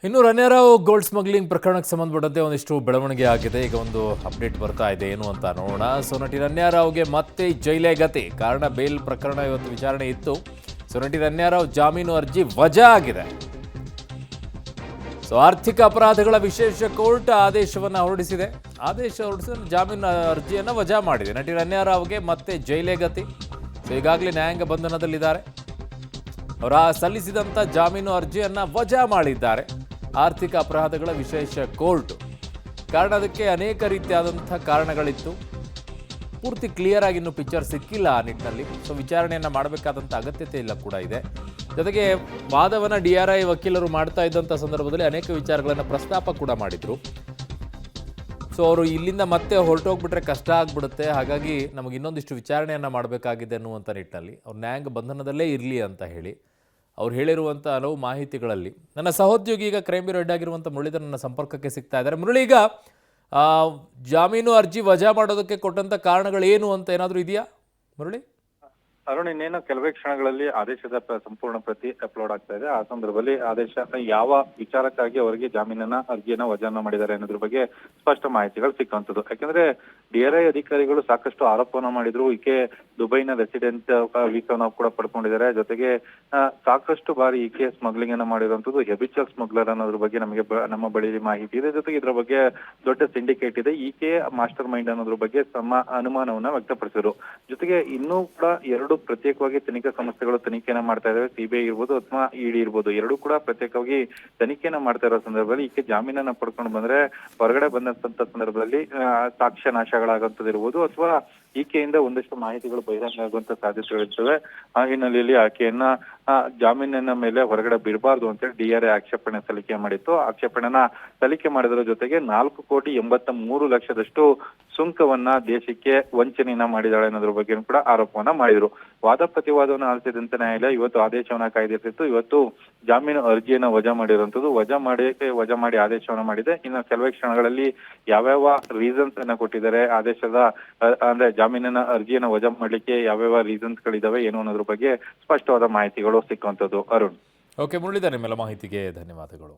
ಇನ್ನು Ranya Rao gold smuggling ಪ್ರಕರಣಕ್ಕೆ ಸಂಬಂಧಪಟ್ಟಂತೆ ಒಂದಿಷ್ಟು ಬೆಳವಣಿಗೆ ಆಗಿದೆ. ಈಗ ಒಂದು ಅಪ್ಡೇಟ್ ಬರ್ತಾ ಇದೆ, ಏನು ಅಂತ ನೋಡೋಣ. ಸೊ ನಟಿ ರನ್ಯಾರಾವ್ಗೆ ಮತ್ತೆ ಜೈಲೇ ಗತಿ. ಕಾರಣ ಬೇಲ್ ಪ್ರಕರಣ ಇವತ್ತು ವಿಚಾರಣೆ ಇತ್ತು. ಸೊ ನಟಿ ರನ್ಯಾರಾವ್ ಜಾಮೀನು ಅರ್ಜಿ ವಜಾ ಆಗಿದೆ. ಸೊ ಆರ್ಥಿಕ ಅಪರಾಧಗಳ ವಿಶೇಷ ಕೋರ್ಟ್ ಆದೇಶವನ್ನು ಹೊರಡಿಸಿದೆ. ಆದೇಶ ಹೊರಡಿಸಿದ ಜಾಮೀನು ಅರ್ಜಿಯನ್ನು ವಜಾ ಮಾಡಿದೆ. ನಟಿ ರನ್ಯಾರಾವ್ಗೆ ಮತ್ತೆ ಜೈಲೇ ಗತಿ. ಸೊ ಈಗಾಗಲೇ ನ್ಯಾಯಾಂಗ ಬಂಧನದಲ್ಲಿದ್ದಾರೆ. ಅವರ ಸಲ್ಲಿಸಿದಂಥ ಜಾಮೀನು ಅರ್ಜಿಯನ್ನು ವಜಾ ಮಾಡಿದ್ದಾರೆ ಆರ್ಥಿಕ ಅಪರಾಧಗಳ ವಿಶೇಷ ಕೋರ್ಟ್. ಕಾರಣ ಅದಕ್ಕೆ ಅನೇಕ ರೀತಿಯಾದಂಥ ಕಾರಣಗಳಿತ್ತು. ಪೂರ್ತಿ ಕ್ಲಿಯರ್ ಆಗಿ ಇನ್ನೂ ಪಿಕ್ಚರ್ ಸಿಕ್ಕಿಲ್ಲ ಆ ನಿಟ್ಟಿನಲ್ಲಿ. ಸೊ ವಿಚಾರಣೆಯನ್ನು ಮಾಡಬೇಕಾದಂಥ ಅಗತ್ಯತೆ ಇಲ್ಲ ಕೂಡ ಇದೆ. ಜೊತೆಗೆ ವಾದವನ್ನು DRI ವಕೀಲರು ಮಾಡ್ತಾ ಇದ್ದಂಥ ಸಂದರ್ಭದಲ್ಲಿ ಅನೇಕ ವಿಚಾರಗಳನ್ನು ಪ್ರಸ್ತಾಪ ಕೂಡ ಮಾಡಿದರು. ಸೊ ಅವರು ಇಲ್ಲಿಂದ ಮತ್ತೆ ಹೊರಟೋಗ್ಬಿಟ್ರೆ ಕಷ್ಟ ಆಗಿಬಿಡುತ್ತೆ, ಹಾಗಾಗಿ ನಮಗೆ ಇನ್ನೊಂದಿಷ್ಟು ವಿಚಾರಣೆಯನ್ನು ಮಾಡಬೇಕಾಗಿದೆ ಅನ್ನುವಂಥ ನಿಟ್ಟಿನಲ್ಲಿ ಅವ್ರು ನ್ಯಾಯಾಂಗ ಬಂಧನದಲ್ಲೇ ಇರಲಿ ಅಂತ ಹೇಳಿ ಅವ್ರು ಹೇಳಿರುವಂಥ ಹಲವು ಮಾಹಿತಿಗಳಲ್ಲಿ ನನ್ನ ಸಹೋದ್ಯೋಗಿ ಈಗ ಕ್ರೈಮ್ ಬ್ಯೂರೋ ಹೆಡ್ ಆಗಿರುವಂಥ ಮುರಳೀಧರ್ ನನ್ನ ಸಂಪರ್ಕಕ್ಕೆ ಸಿಗ್ತಾ ಇದ್ದಾರೆ. ಮುರಳಿ, ಈಗ ಜಾಮೀನು ಅರ್ಜಿ ವಜಾ ಮಾಡೋದಕ್ಕೆ ಕೊಟ್ಟಂಥ ಕಾರಣಗಳೇನು ಅಂತ ಏನಾದರೂ ಇದೆಯಾ ಮುರಳಿ? ಅರುಣ್, ಇನ್ನೇನು ಕೆಲವೇ ಕ್ಷಣಗಳಲ್ಲಿ ಆದೇಶದ ಸಂಪೂರ್ಣ ಪ್ರತಿ ಅಪ್ಲೋಡ್ ಆಗ್ತಾ ಇದೆ. ಆ ಸಂದರ್ಭದಲ್ಲಿ ಆದೇಶ ಯಾವ ವಿಚಾರಕ್ಕಾಗಿ ಅವರಿಗೆ ಜಾಮೀನನ್ನ ಅರ್ಜಿಯನ್ನ ವಜಾನ ಮಾಡಿದ್ದಾರೆ ಅನ್ನೋದ್ರ ಬಗ್ಗೆ ಸ್ಪಷ್ಟ ಮಾಹಿತಿಗಳು ಸಿಕ್ಕುವಂಥದ್ದು. ಯಾಕಂದ್ರೆ DRI ಅಧಿಕಾರಿಗಳು ಸಾಕಷ್ಟು ಆರೋಪವನ್ನ ಮಾಡಿದ್ರು. ಈಕೆ ದುಬೈನ ರೆಸಿಡೆಂಟ್ ವೀಸಾವನ್ನು ಕೂಡ ಪಡ್ಕೊಂಡಿದ್ದಾರೆ. ಜೊತೆಗೆ ಸಾಕಷ್ಟು ಬಾರಿ ಈಕೆ ಸ್ಮಗ್ಲಿಂಗ್ ಅನ್ನ ಮಾಡಿರುವಂತದ್ದು, ಹೆಬಿಚುವಲ್ ಸ್ಮಗ್ಲರ್ ಅನ್ನೋದ್ರ ಬಗ್ಗೆ ನಮ್ಮ ಬಳಿ ಮಾಹಿತಿ ಇದೆ. ಜೊತೆಗೆ ಇದರ ಬಗ್ಗೆ ದೊಡ್ಡ ಸಿಂಡಿಕೇಟ್ ಇದೆ. ಈಕೆ ಮಾಸ್ಟರ್ ಮೈಂಡ್ ಅನ್ನೋದ್ರ ಬಗ್ಗೆ ತಮ್ಮ ಅನುಮಾನವನ್ನ ವ್ಯಕ್ತಪಡಿಸಿದ್ರು. ಜೊತೆಗೆ ಇನ್ನೂ ಕೂಡ ಎರಡು ಪ್ರತ್ಯೇಕವಾಗಿ ತನಿಖಾ ಸಂಸ್ಥೆಗಳು ತನಿಖೆಯನ್ನ ಮಾಡ್ತಾ ಇದಾವೆ. CBI ಇರ್ಬೋದು ಅಥವಾ ED ಇರ್ಬೋದು, ಎರಡೂ ಕೂಡ ಪ್ರತ್ಯೇಕವಾಗಿ ತನಿಖೆಯನ್ನ ಮಾಡ್ತಾ ಇರೋ ಸಂದರ್ಭದಲ್ಲಿ ಈಕೆ ಜಾಮೀನನ್ನ ಪಡ್ಕೊಂಡು ಬಂದ್ರೆ ಹೊರಗಡೆ ಬಂದಂತ ಸಂದರ್ಭದಲ್ಲಿ ಸಾಕ್ಷ್ಯ ನಾಶಗಳಾಗುವಂತದಿರ್ಬೋದು ಅಥವಾ ಈಕೆಯಿಂದ ಒಂದಷ್ಟು ಮಾಹಿತಿಗಳು ಬಹಿರಂಗ ಆಗುವಂತ ಸಾಧ್ಯತೆಗಳಿರ್ತವೆ. ಆ ಹಿನ್ನೆಲೆಯಲ್ಲಿ ಆಕೆಯನ್ನ ಜಾಮೀನಿನ ಮೇಲೆ ಹೊರಗಡೆ ಬಿಡಬಾರ್ದು ಅಂತೇಳಿ DRI ಆಕ್ಷೇಪಣೆ ಸಲ್ಲಿಕೆ ಮಾಡಿತ್ತು. ಆಕ್ಷೇಪಣೆನ ಸಲ್ಲಿಕೆ ಮಾಡಿದ್ರ ಜೊತೆಗೆ 4,83,00,000 ಸುಂಕವನ್ನ ದೇಶಕ್ಕೆ ವಂಚನೆಯನ್ನ ಮಾಡಿದಾಳೆ ಅನ್ನೋದ್ರ ಬಗ್ಗೆ ಕೂಡ ಆರೋಪವನ್ನ ಮಾಡಿದ್ರು. ವಾದ ಪ್ರತಿವಾದವನ್ನು ಆಲಿಸಿದಂತೆ ನ್ಯಾಯಾಲಯ ಇವತ್ತು ಆದೇಶವನ್ನ ಕಾಯ್ದಿರಿಸಿತ್ತು. ಇವತ್ತು ಜಾಮೀನು ಅರ್ಜಿಯನ್ನ ವಜಾ ಮಾಡಿರುವಂತದ್ದು. ವಜಾ ಮಾಡಿ ಆದೇಶವನ್ನ ಮಾಡಿದೆ. ಇನ್ನು ಕೆಲವೇ ಕ್ಷಣಗಳಲ್ಲಿ ಯಾವ್ಯಾವ ರೀಸನ್ಸ್ ಅನ್ನ ಕೊಟ್ಟಿದ್ದಾರೆ, ಆದೇಶದ ಅಂದ್ರೆ ಜಾಮೀನಿನ ಅರ್ಜಿಯನ್ನ ವಜಾ ಮಾಡ್ಲಿಕ್ಕೆ ಯಾವ್ಯಾವ ರೀಸನ್ಸ್ ಗಳಿದಾವೆ ಏನು ಅನ್ನೋದ್ರ ಬಗ್ಗೆ ಸ್ಪಷ್ಟವಾದ ಮಾಹಿತಿಗಳು ಸಿಕ್ಕುವಂತದ್ದು. ಅರುಣ್, ಓಕೆ ಮುರಳೀಧರ್, ನಿಮ್ಮೆಲ್ಲ ಮಾಹಿತಿಗೆ ಧನ್ಯವಾದಗಳು.